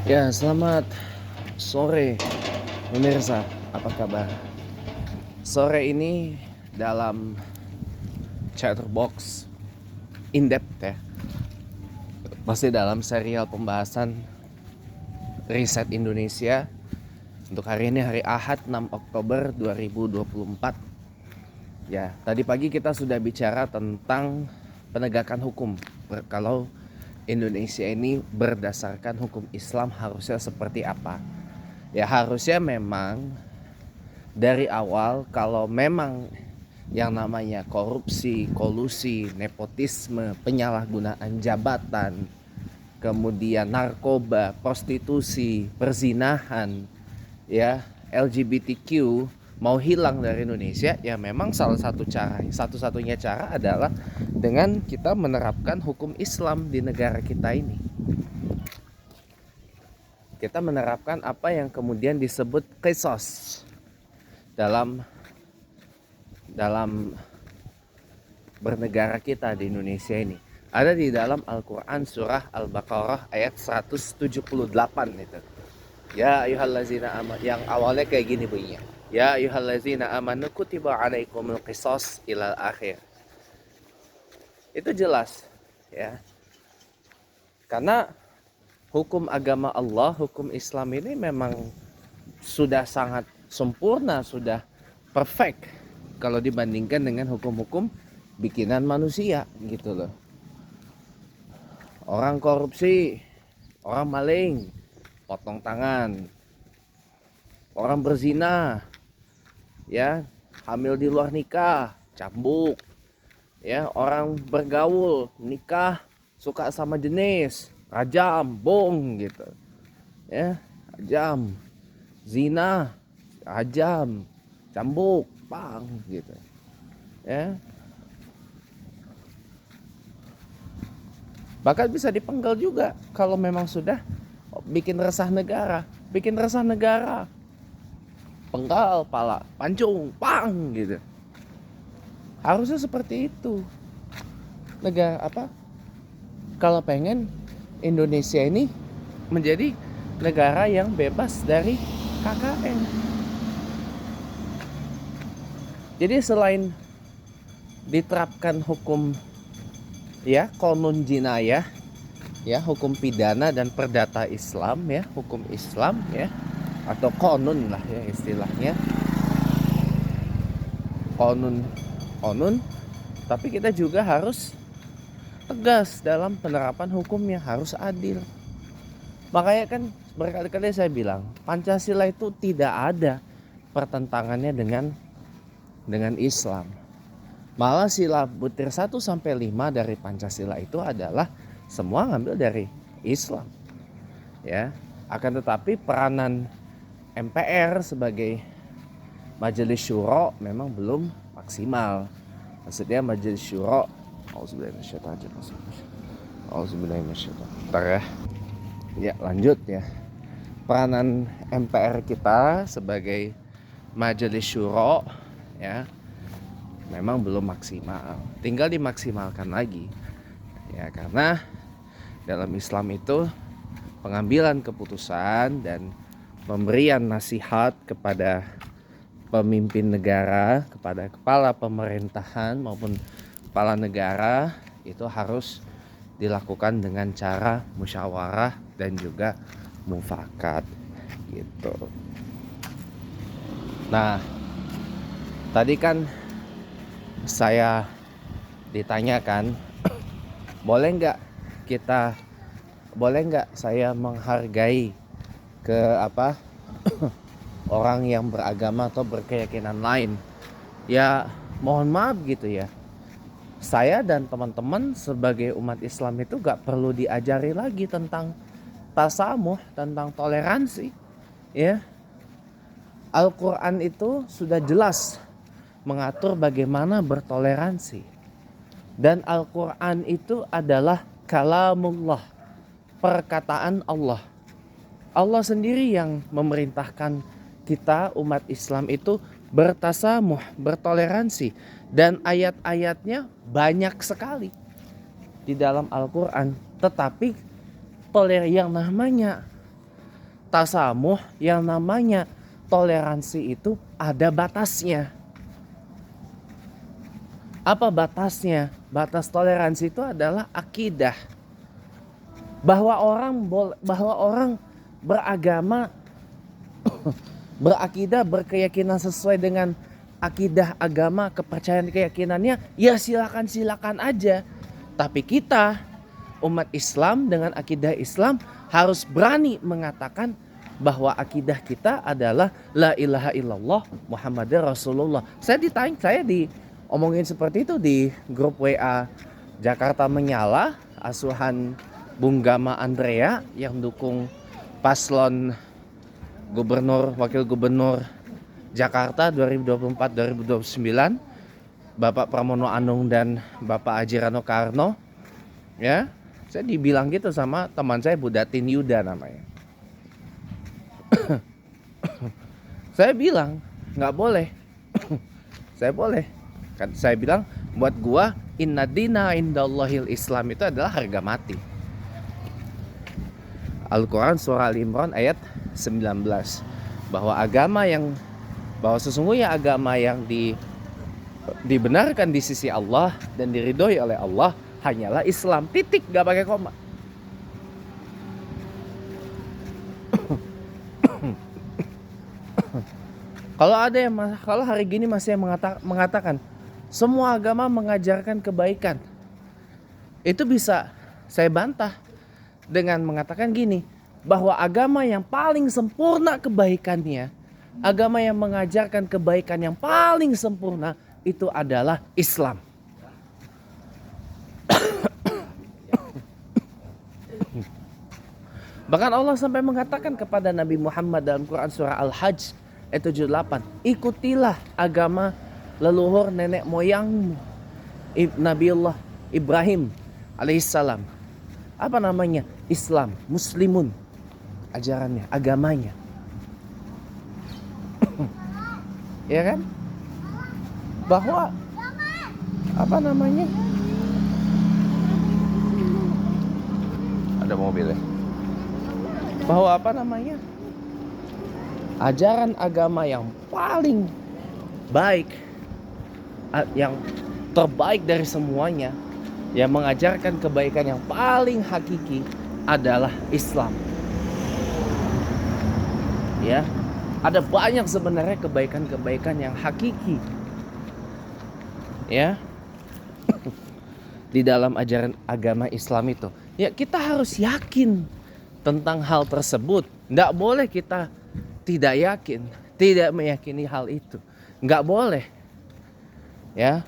Ya, selamat sore pemirsa. Apa kabar? Sore ini dalam Chatterbox in depth ya. Masih dalam serial pembahasan riset Indonesia. Untuk hari ini hari Ahad 6 Oktober 2024. Ya, tadi pagi kita sudah bicara tentang penegakan hukum. Kalau Indonesia ini berdasarkan hukum Islam harusnya seperti apa? Ya, harusnya memang dari awal kalau memang yang namanya korupsi, kolusi, nepotisme, penyalahgunaan jabatan, kemudian narkoba, prostitusi, perzinahan, ya, LGBTQ mau hilang dari Indonesia, ya memang salah satu cara, satu-satunya cara adalah dengan kita menerapkan hukum Islam di negara kita ini. Kita menerapkan apa yang kemudian disebut qisas dalam bernegara kita di Indonesia ini. Ada di dalam Al-Quran surah Al-Baqarah ayat 178 itu. Ya ayyuhallazina amanu, yang awalnya kayak gini bunyinya. Ya ayyuhallazina amanu kutiba alaikumul qisas ilal akhir. Itu jelas ya. Karena hukum agama Allah, hukum Islam ini memang sudah sangat sempurna, sudah perfect kalau dibandingkan dengan hukum-hukum bikinan manusia gitu loh. Orang korupsi, orang maling, potong tangan. Orang berzina, ya, hamil di luar nikah, cambuk. Ya, orang bergaul, nikah, suka sama jenis, rajam, bong gitu. Ya, rajam, zina, rajam, cambuk, pang gitu. Ya, bahkan bisa dipenggal juga kalau memang sudah bikin resah negara. Bikin resah negara, penggal pala, pancung, pang gitu. Harusnya seperti itu. Negara apa? Kalau pengen Indonesia ini menjadi negara yang bebas dari KKN. Jadi selain diterapkan hukum ya konun jinayah ya, hukum pidana dan perdata Islam ya, hukum Islam ya, atau konun lah ya istilahnya, konun, tapi kita juga harus tegas dalam penerapan hukumnya, harus adil. Makanya kan berkali-kali saya bilang Pancasila itu tidak ada pertentangannya dengan Islam. Malah sila butir 1 sampai 5 dari Pancasila itu adalah semua ngambil dari Islam. Ya, akan tetapi peranan MPR sebagai Majelis Syuro memang belum maksimal. Maksudnya Majelis Syuro, Bentar ya. Ya, lanjut ya. Peranan MPR kita sebagai Majelis Syuro ya memang belum maksimal. Tinggal dimaksimalkan lagi. Ya, karena dalam Islam itu pengambilan keputusan dan pemberian nasihat kepada pemimpin negara, kepada kepala pemerintahan maupun kepala negara itu harus dilakukan dengan cara musyawarah dan juga mufakat gitu. Nah, tadi kan saya ditanyakan boleh nggak saya menghargai ke orang yang beragama atau berkeyakinan lain. Ya mohon maaf gitu ya, saya dan teman-teman sebagai umat Islam itu gak perlu diajari lagi tentang tasamuh, tentang toleransi ya. Al-Quran itu sudah jelas mengatur bagaimana bertoleransi. Dan Al-Quran itu adalah kalamullah, perkataan Allah. Allah sendiri yang memerintahkan kita umat Islam itu bertasamuh, bertoleransi. Dan ayat-ayatnya banyak sekali di dalam Al-Quran. Tetapi yang namanya tasamuh, yang namanya toleransi itu ada batasnya. Apa batasnya? Batas toleransi itu adalah akidah. Bahwa orang beragama, berakidah, berkeyakinan sesuai dengan akidah agama, kepercayaan keyakinannya, ya silakan aja. Tapi kita umat Islam dengan akidah Islam harus berani mengatakan bahwa akidah kita adalah la ilaha illallah Muhammadur Rasulullah. Saya diomongin seperti itu di grup WA Jakarta Menyala, asuhan Bung Gama Andrea yang dukung paslon gubernur, wakil gubernur Jakarta 2024-2029, Bapak Pramono Anung dan Bapak Haji Rano Karno. Ya, saya dibilang gitu sama teman saya, Budatin Yuda namanya. Saya bilang nggak boleh. Saya bilang buat gua inna dina indallahil Islam itu adalah harga mati. Al-Quran surah Al-Imran ayat 19, bahwa sesungguhnya agama yang dibenarkan di sisi Allah dan diridhoi oleh Allah hanyalah Islam. Titik, gak pakai koma. Kalau hari gini masih mengatakan semua agama mengajarkan kebaikan, itu bisa saya bantah dengan mengatakan gini, bahwa agama yang paling sempurna kebaikannya, agama yang mengajarkan kebaikan yang paling sempurna itu adalah Islam. Bahkan Allah sampai mengatakan kepada Nabi Muhammad dalam Quran surah Al-Hajj ayat 78, ikutilah agama leluhur nenek moyangmu, Nabiullah Ibrahim alaihissalam. Apa namanya? Islam, muslimun, ajarannya, agamanya. Ya kan? Bahwa apa namanya? Ada mobil ya. Bahwa apa namanya? Ajaran agama yang paling baik, yang terbaik dari semuanya, yang mengajarkan kebaikan yang paling hakiki adalah Islam. Ya, ada banyak sebenarnya kebaikan-kebaikan yang hakiki, ya, di dalam ajaran agama Islam itu. Ya, kita harus yakin tentang hal tersebut. Nggak boleh kita tidak yakin, tidak meyakini hal itu. Nggak boleh. Ya.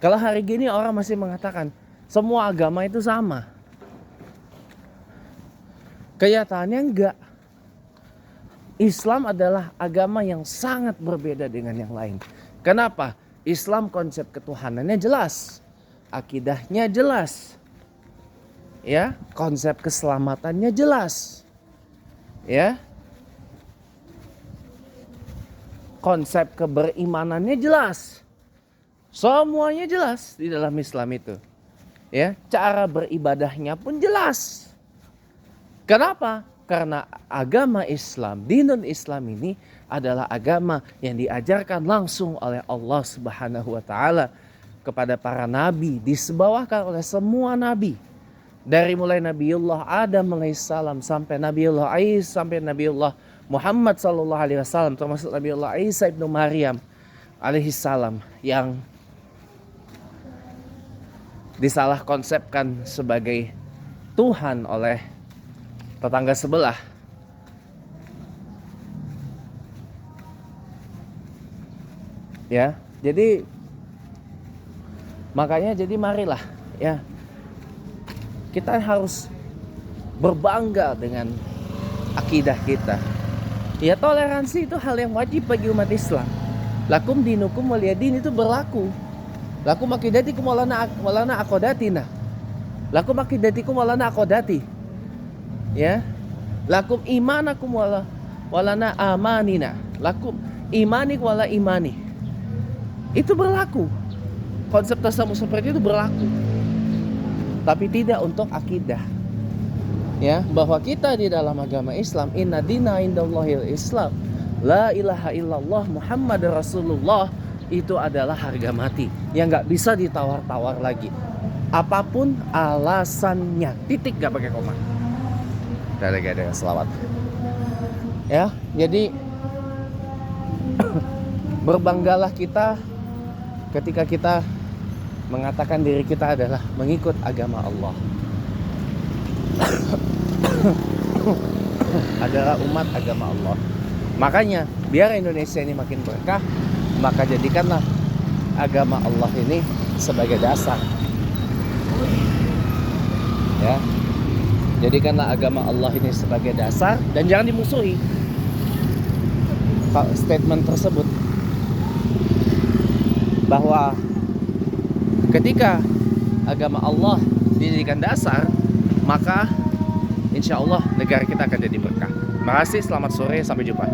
Kalau hari gini orang masih mengatakan semua agama itu sama. Kenyataannya enggak. Islam adalah agama yang sangat berbeda dengan yang lain. Kenapa? Islam konsep ketuhanannya jelas, akidahnya jelas. Ya, konsep keselamatannya jelas. Ya. Konsep keberimanannya jelas. Semuanya jelas di dalam Islam itu. Ya, cara beribadahnya pun jelas. Kenapa? Karena agama Islam, dinul Islam ini adalah agama yang diajarkan langsung oleh Allah Subhanahu wa taala kepada para nabi, disebawakan oleh semua nabi. Dari mulai Nabiullah Adam alaihissalam sampai Nabiullah Isa, sampai Nabiullah Muhammad sallallahu alaihi wasallam, termasuk Nabiullah Isa ibnu Maryam alaihissalam yang disalah konsepkan sebagai Tuhan oleh tetangga sebelah. Ya, jadi makanya marilah ya, kita harus berbangga dengan akidah kita. Ya, toleransi itu hal yang wajib bagi umat Islam. Lakum dinukum waliyadin itu berlaku. Lakum akidatikum walana akodatina. Lakum akidatikum walana akodati. Ya. Lakum imanakum walana amanina. Lakum imanik wala imani. Itu berlaku. Konsep tasamuh seperti itu berlaku. Tapi tidak untuk akidah. ya, bahwa kita di dalam agama Islam, inna dina indallahil Islam, la ilaha illallah Muhammad Rasulullah, itu adalah harga mati yang nggak bisa ditawar-tawar lagi. Apapun alasannya, titik, gak pakai koma. Udah ada selawat. Ya, jadi berbanggalah kita ketika kita mengatakan diri kita adalah mengikut agama Allah. Adalah umat agama Allah. Makanya biar Indonesia ini makin berkah, maka jadikanlah agama Allah ini sebagai dasar. Ya, jadikanlah agama Allah ini sebagai dasar dan jangan dimusuhi. Statement tersebut bahwa ketika agama Allah dijadikan dasar, maka insya Allah negara kita akan jadi berkah. Terima kasih, selamat sore, sampai jumpa.